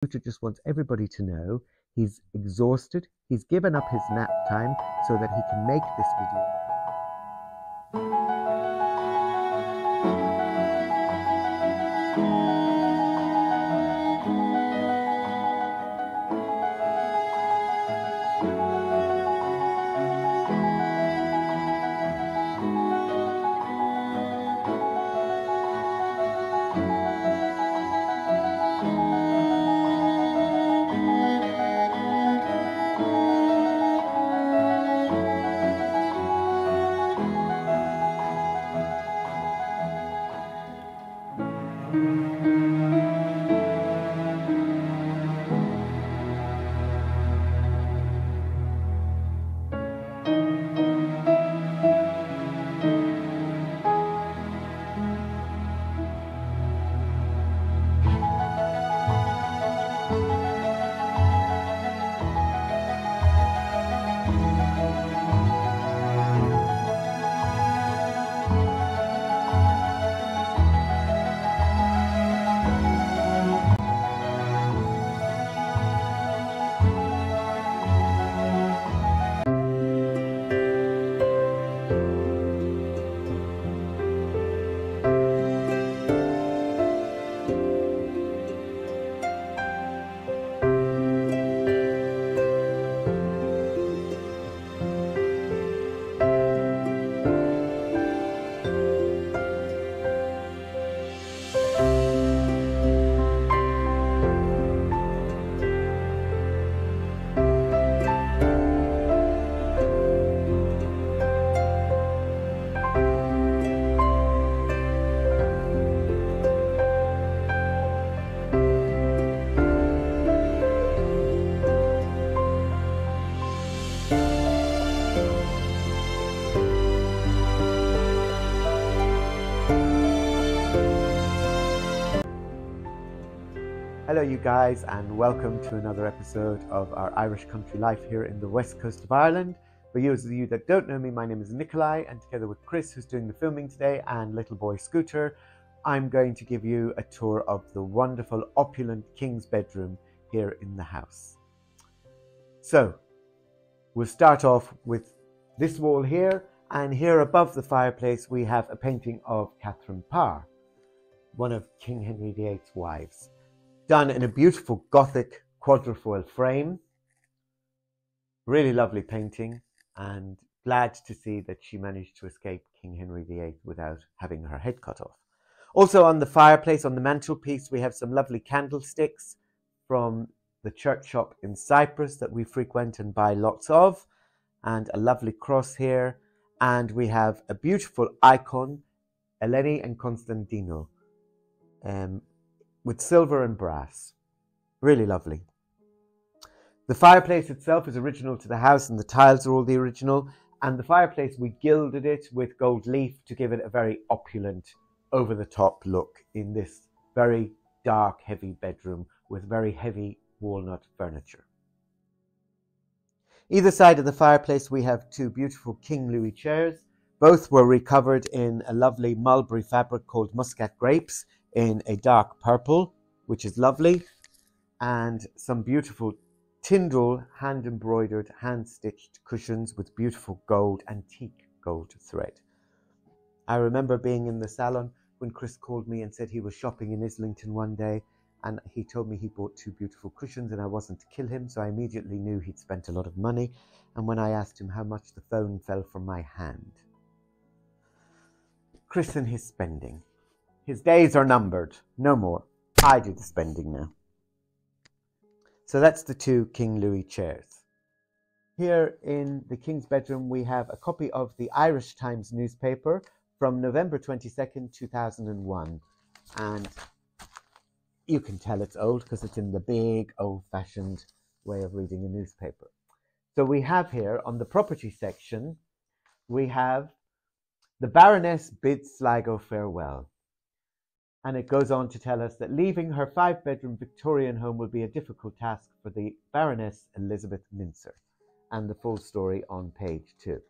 Scooter just wants everybody to know he's exhausted. He's given up his nap time so that he can make this video. Hello you guys, and welcome to another episode of our Irish country life here in the west coast of Ireland. For those of you that don't know me, my name is Nikolai, and together with Chris, who's doing the filming today, and little boy Scooter, I'm going to give you a tour of the wonderful opulent king's bedroom here in the house. So we'll start off with this wall here, and here above the fireplace we have a painting of Catherine Parr, one of King Henry VIII's wives, done in a beautiful Gothic quadrifoil frame. Really lovely painting, and glad to see that she managed to escape King Henry VIII without having her head cut off. Also on the fireplace, on the mantelpiece, we have some lovely candlesticks from the church shop in Cyprus that we frequent and buy lots of, and a lovely cross here. And we have a beautiful icon, Eleni and Constantino, with silver and brass. Really lovely. The fireplace itself is original to the house, and the tiles are all the original. And the fireplace, we gilded it with gold leaf to give it a very opulent, over-the-top look in this very dark, heavy bedroom with very heavy walnut furniture. Either side of the fireplace, we have two beautiful King Louis chairs. Both were recovered in a lovely mulberry fabric called Muscat Grapes in a dark purple, which is lovely, and some beautiful Tyndall hand-embroidered, hand-stitched cushions with beautiful gold, antique gold thread. I remember being in the salon when Chris called me and said he was shopping in Islington one day, and he told me he bought two beautiful cushions, and I wasn't to kill him, so I immediately knew he'd spent a lot of money. And when I asked him how much, the phone fell from my hand. Chris and his spending. His days are numbered. No more. I do the spending now. So that's the two King Louis chairs. Here in the King's bedroom, we have a copy of the Irish Times newspaper from November 22nd, 2001. And you can tell it's old because it's in the big, old-fashioned way of reading a newspaper. So we have here, on the property section, we have the Baroness bids Sligo farewell. And it goes on to tell us that leaving her 5-bedroom Victorian home will be a difficult task for the Baroness Elizabeth Mincer. And the full story on page 2.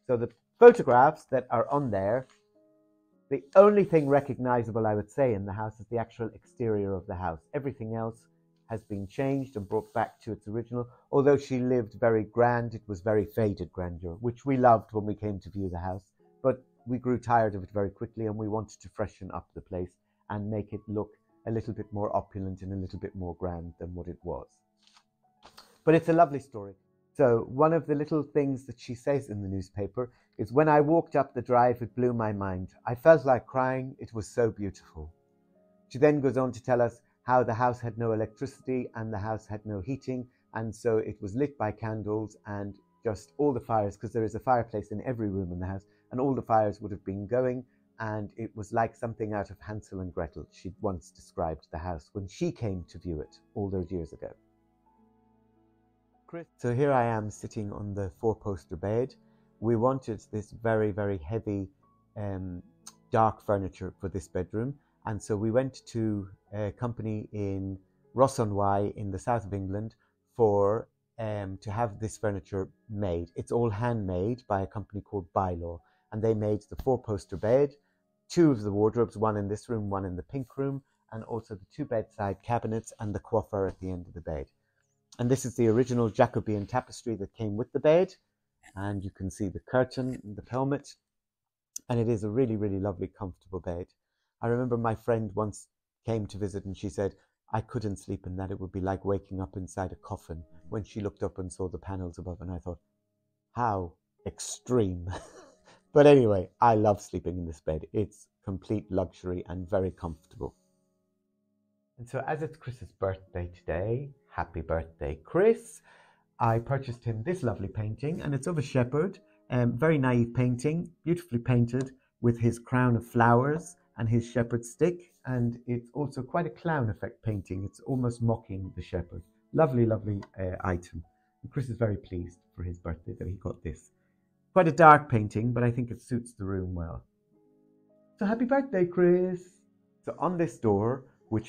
So the photographs that are on there, the only thing recognizable, I would say, in the house is the actual exterior of the house. Everything else has been changed and brought back to its original. Although she lived very grand, it was very faded grandeur, which we loved when we came to view the house. But we grew tired of it very quickly, and we wanted to freshen up the place and make it look a little bit more opulent and a little bit more grand than what it was. But it's a lovely story. So one of the little things that she says in the newspaper is, "When I walked up the drive, it blew my mind. I felt like crying. It was so beautiful." She then goes on to tell us how the house had no electricity and the house had no heating, and so it was lit by candles, and just all the fires, because there is a fireplace in every room in the house, and all the fires would have been going, and it was like something out of Hansel and Gretel. She'd once described the house when she came to view it all those years ago. So here I am sitting on the four-poster bed. We wanted this very, very heavy, dark furniture for this bedroom. And so we went to a company in Ross-on-Wye in the south of England for to have this furniture made. It's all handmade by a company called Bylaw. And they made the four-poster bed, two of the wardrobes, one in this room, one in the pink room, and also the two bedside cabinets and the coiffure at the end of the bed. And this is the original Jacobean tapestry that came with the bed. And you can see the curtain, the pelmet. And it is a really, really lovely, comfortable bed. I remember my friend once came to visit and she said, "I couldn't sleep in that. It would be like waking up inside a coffin," when she looked up and saw the panels above. And I thought, how extreme. But anyway, I love sleeping in this bed. It's complete luxury and very comfortable. And so as it's Chris's birthday today, happy birthday, Chris, I purchased him this lovely painting, and it's of a shepherd, very naive painting, beautifully painted with his crown of flowers and his shepherd's stick. And it's also quite a clown effect painting. It's almost mocking the shepherd. Lovely, lovely item. And Chris is very pleased for his birthday that he got this. Quite a dark painting, but I think it suits the room well. So happy birthday, Chris. So on this door,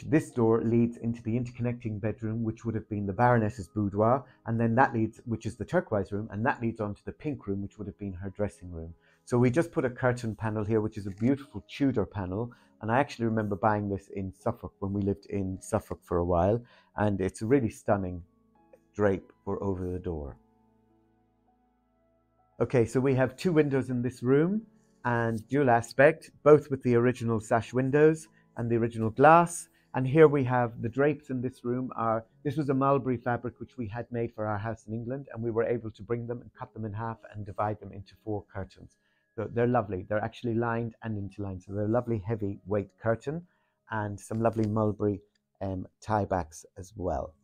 this door leads into the interconnecting bedroom, which would have been the Baroness's boudoir, and then that leads, which is the turquoise room, and that leads on to the pink room, which would have been her dressing room. So we just put a curtain panel here, which is a beautiful Tudor panel, and I actually remember buying this in Suffolk when we lived in Suffolk for a while, and it's a really stunning drape for over the door. Okay, so we have two windows in this room, and dual aspect, both with the original sash windows and the original glass. And here we have the drapes in this room this was a mulberry fabric which we had made for our house in England, and we were able to bring them and cut them in half and divide them into 4 curtains. So they're lovely. They're actually lined and interlined. So they're a lovely heavy weight curtain and some lovely mulberry tie-backs as well.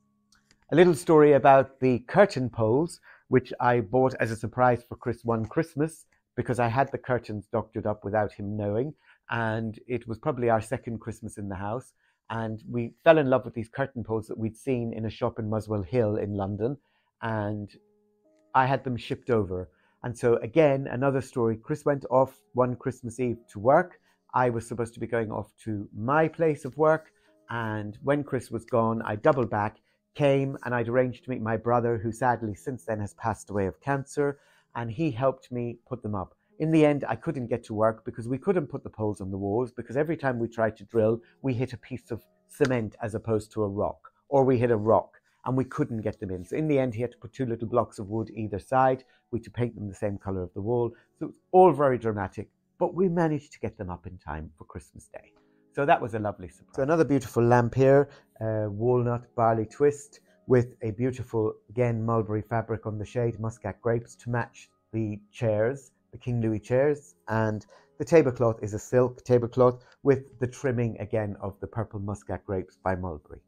A little story about the curtain poles, which I bought as a surprise for Chris one Christmas, because I had the curtains doctored up without him knowing. And it was probably our second Christmas in the house. And we fell in love with these curtain poles that we'd seen in a shop in Muswell Hill in London. And I had them shipped over. And so again, another story. Chris went off one Christmas Eve to work. I was supposed to be going off to my place of work. And when Chris was gone, I doubled back, came, and I'd arranged to meet my brother, who sadly since then has passed away of cancer. And he helped me put them up. In the end, I couldn't get to work because we couldn't put the poles on the walls, because every time we tried to drill, we hit a piece of cement as opposed to a rock, or we hit a rock and we couldn't get them in. So in the end, he had to put 2 little blocks of wood either side. We had to paint them the same color of the wall. So it was all very dramatic, but we managed to get them up in time for Christmas Day. So that was a lovely surprise. So another beautiful lamp here, walnut barley twist with a beautiful, again, mulberry fabric on the shade, muscat grapes to match the chairs, the King Louis chairs, and the tablecloth is a silk tablecloth with the trimming again of the purple muscat grapes by Mulberry.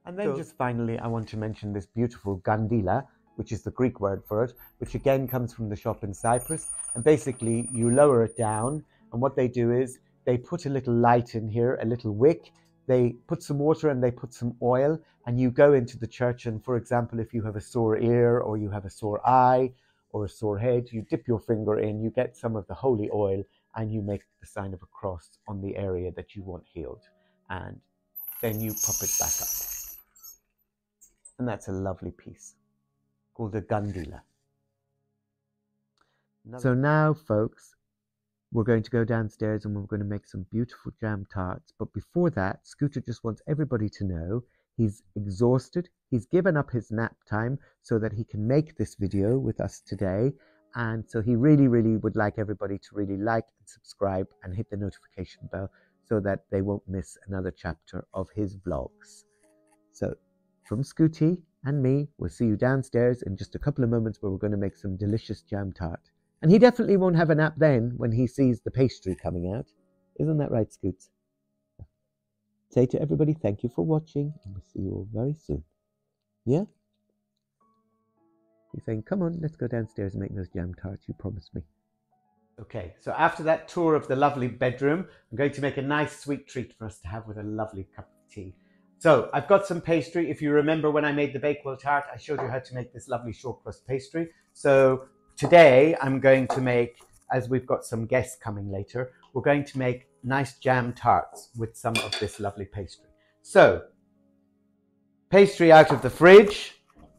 And then just finally, I want to mention this beautiful gandila, which is the Greek word for it, which again comes from the shop in Cyprus. And basically you lower it down, and what they do is they put a little light in here, a little wick, they put some water and they put some oil, and you go into the church, and for example, if you have a sore ear or you have a sore eye or a sore head, you dip your finger in, you get some of the holy oil, and you make the sign of a cross on the area that you want healed. And then you pop it back up. And that's a lovely piece called a gandila. So now, folks, we're going to go downstairs and we're going to make some beautiful jam tarts. But before that, Scooter just wants everybody to know He's exhausted. He's given up his nap time so that he can make this video with us today. And so he really, really would like everybody to really like and subscribe and hit the notification bell so that they won't miss another chapter of his vlogs. So from Scooty and me, we'll see you downstairs in just a couple of moments where we're going to make some delicious jam tart. And he definitely won't have a nap then when he sees the pastry coming out. Isn't that right, Scoots? Say to everybody, thank you for watching, and we'll see you all very soon. Yeah? He's saying, come on, let's go downstairs and make those jam tarts you promised me. Okay, so after that tour of the lovely bedroom, I'm going to make a nice sweet treat for us to have with a lovely cup of tea. So I've got some pastry. If you remember when I made the Bakewell tart, I showed you how to make this lovely short crust pastry. So today I'm going to make, as we've got some guests coming later, we're going to make nice jam tarts with some of this lovely pastry. So pastry out of the fridge,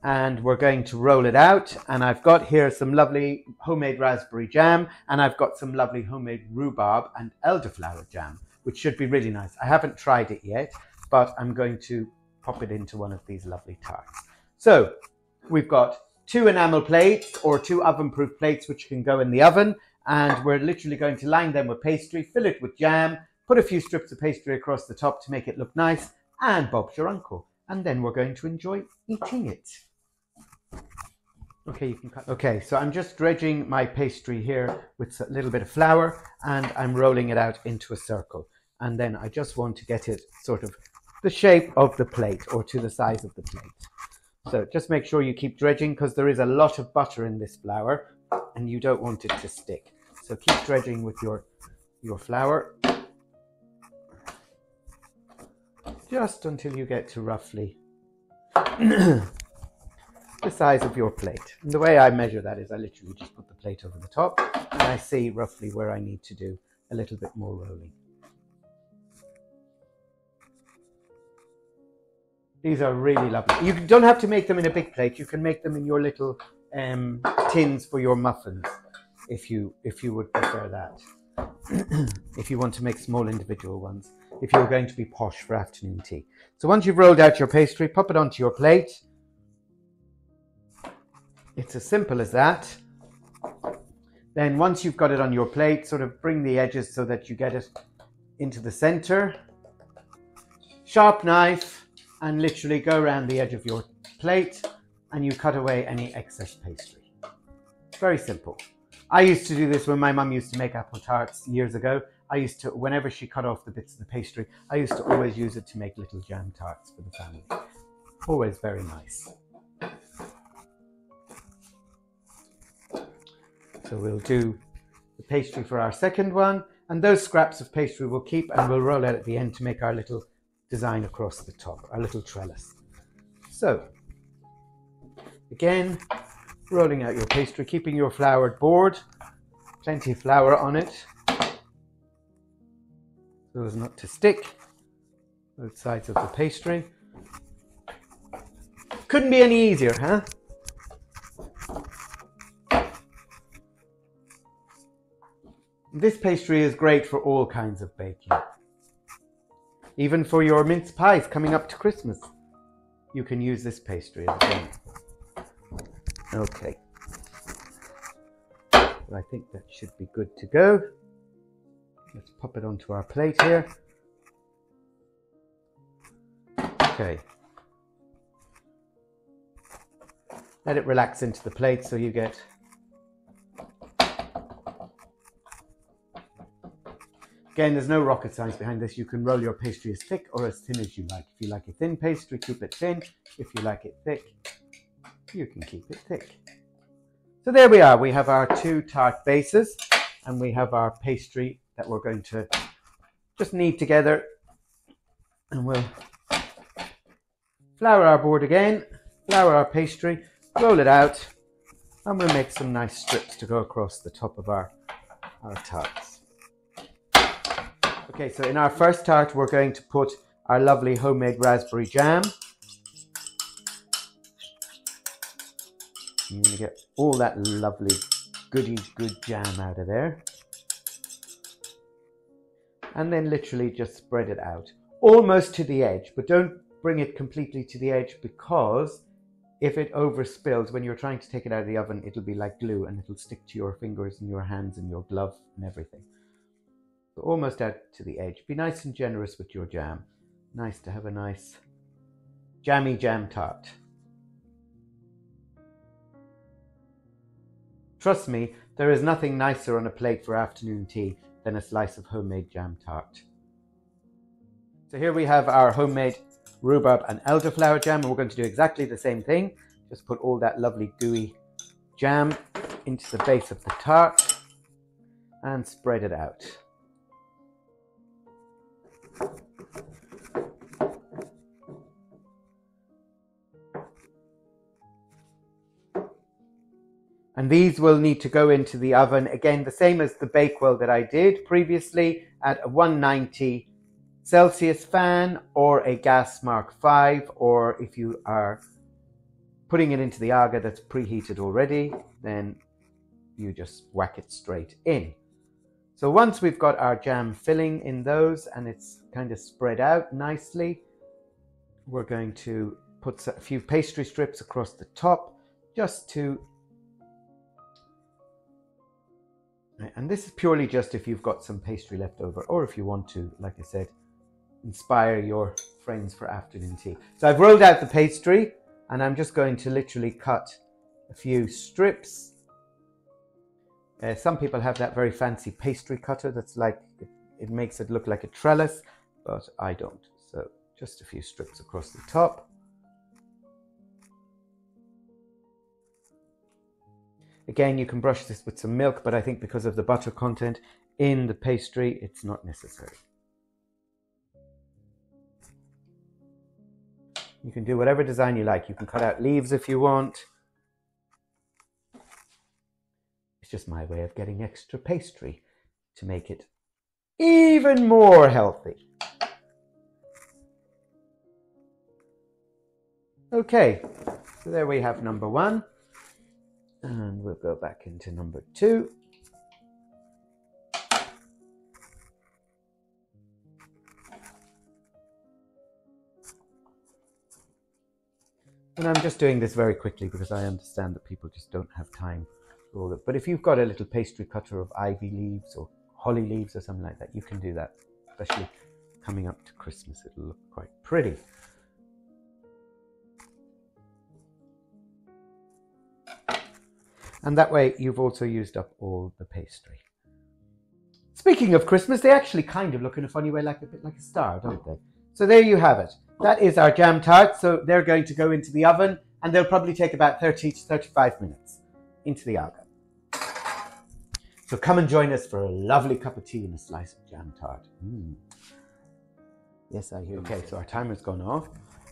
and we're going to roll it out. And I've got here some lovely homemade raspberry jam, and I've got some lovely homemade rhubarb and elderflower jam, which should be really nice. I haven't tried it yet, but I'm going to pop it into one of these lovely tarts. So we've got 2 enamel plates or 2 oven-proof plates which can go in the oven, and we're literally going to line them with pastry, fill it with jam, put a few strips of pastry across the top to make it look nice, and Bob's your uncle. And then we're going to enjoy eating it. Okay, you can cut. Okay, so I'm just dredging my pastry here with a little bit of flour, and I'm rolling it out into a circle. And then I just want to get it sort of the shape of the plate, or to the size of the plate. So just make sure you keep dredging, because there is a lot of butter in this flour and you don't want it to stick. So keep dredging with your flour just until you get to roughly the size of your plate. And the way I measure that is I literally just put the plate over the top and I see roughly where I need to do a little bit more rolling. These are really lovely. You don't have to make them in a big plate. You can make them in your little tins for your muffins, if you would prefer that. If you want to make small individual ones, if you're going to be posh for afternoon tea. So once you've rolled out your pastry, pop it onto your plate. It's as simple as that. Then once you've got it on your plate, sort of bring the edges so that you get it into the center. Sharp knife, and literally go around the edge of your plate and you cut away any excess pastry. Very simple. I used to do this when my mum used to make apple tarts years ago. I used to, whenever she cut off the bits of the pastry, I used to always use it to make little jam tarts for the family. Always very nice. So we'll do the pastry for our second one, and those scraps of pastry we'll keep and we'll roll out at the end to make our little design across the top, our little trellis. So again, rolling out your pastry, keeping your floured board, plenty of flour on it so as not to stick, both sides of the pastry. Couldn't be any easier, huh? This pastry is great for all kinds of baking. Even for your mince pies coming up to Christmas, you can use this pastry as well. Okay. So I think that should be good to go. Let's pop it onto our plate here. Okay. Let it relax into the plate so you get Again, there's no rocket science behind this. You can roll your pastry as thick or as thin as you like. If you like a thin pastry, keep it thin. If you like it thick, you can keep it thick. So there we are. We have our 2 tart bases and we have our pastry that we're going to just knead together, and we'll flour our board again, flour our pastry, roll it out, and we'll make some nice strips to go across the top of our tarts. Okay, so in our first tart, we're going to put our lovely homemade raspberry jam. You're going to get all that lovely good jam out of there. And then literally just spread it out, almost to the edge, but don't bring it completely to the edge, because if it overspills, when you're trying to take it out of the oven, it'll be like glue and it'll stick to your fingers and your hands and your glove and everything. So almost out to the edge. Be nice and generous with your jam. Nice to have a nice jammy jam tart. Trust me, there is nothing nicer on a plate for afternoon tea than a slice of homemade jam tart. So here we have our homemade rhubarb and elderflower jam, and we're going to do exactly the same thing. Just put all that lovely gooey jam into the base of the tart and spread it out. And these will need to go into the oven, again, the same as the Bakewell that I did previously, at a 190 Celsius fan or a gas mark 5, or if you are putting it into the aga that's preheated already, then you just whack it straight in. So once we've got our jam filling in those and it's kind of spread out nicely, we're going to put a few pastry strips across the top just to... And this is purely just if you've got some pastry left over, or if you want to, like I said, inspire your friends for afternoon tea. So I've rolled out the pastry and I'm just going to literally cut a few strips. Some people have that very fancy pastry cutter that's like, it makes it look like a trellis, but I don't. So just a few strips across the top. Again, you can brush this with some milk, but I think because of the butter content in the pastry, it's not necessary. You can do whatever design you like. You can cut out leaves if you want. It's just my way of getting extra pastry to make it even more healthy. Okay, so there we have number 1. And we'll go back into number 2. And I'm just doing this very quickly because I understand that people just don't have time for all that. But if you've got a little pastry cutter of ivy leaves or holly leaves or something like that, you can do that. Especially coming up to Christmas, it'll look quite pretty. And that way you've also used up all the pastry. Speaking of Christmas, they actually kind of look in a funny way, like a bit like a star, don't they? So there you have it. That is our jam tarts. So they're going to go into the oven and they'll probably take about 30 to 35 minutes into the oven. So come and join us for a lovely cup of tea and a slice of jam tart. Yes, I hear you. Okay, so our timer's gone off.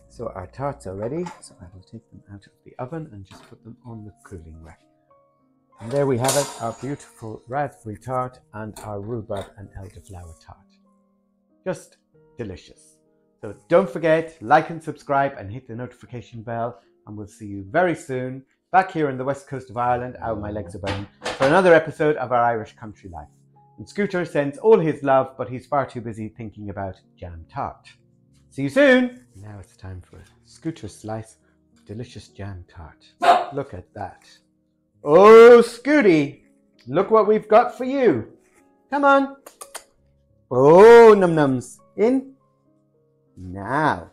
So our tarts are ready. So I will take them out of the oven and just put them on the cooling rack. And there we have it, our beautiful raspberry tart and our rhubarb and elderflower tart. Just delicious. So don't forget, like and subscribe and hit the notification bell, and we'll see you very soon back here in the west coast of Ireland, out my legs are burning, for another episode of our Irish country life. And Scooter sends all his love, but he's far too busy thinking about jam tart. See you soon! Now it's time for a Scooter slice of delicious jam tart. Look at that. Oh, Scooty, look what we've got for you. Come on. Oh, num-nums. In. Now.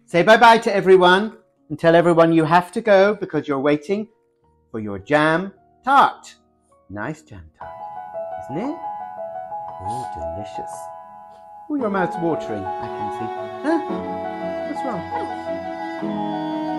Say bye-bye to everyone and tell everyone you have to go because you're waiting for your jam tart. Nice jam tart, isn't it? Oh, delicious. Oh, your mouth's watering, I can see. Huh? What's wrong?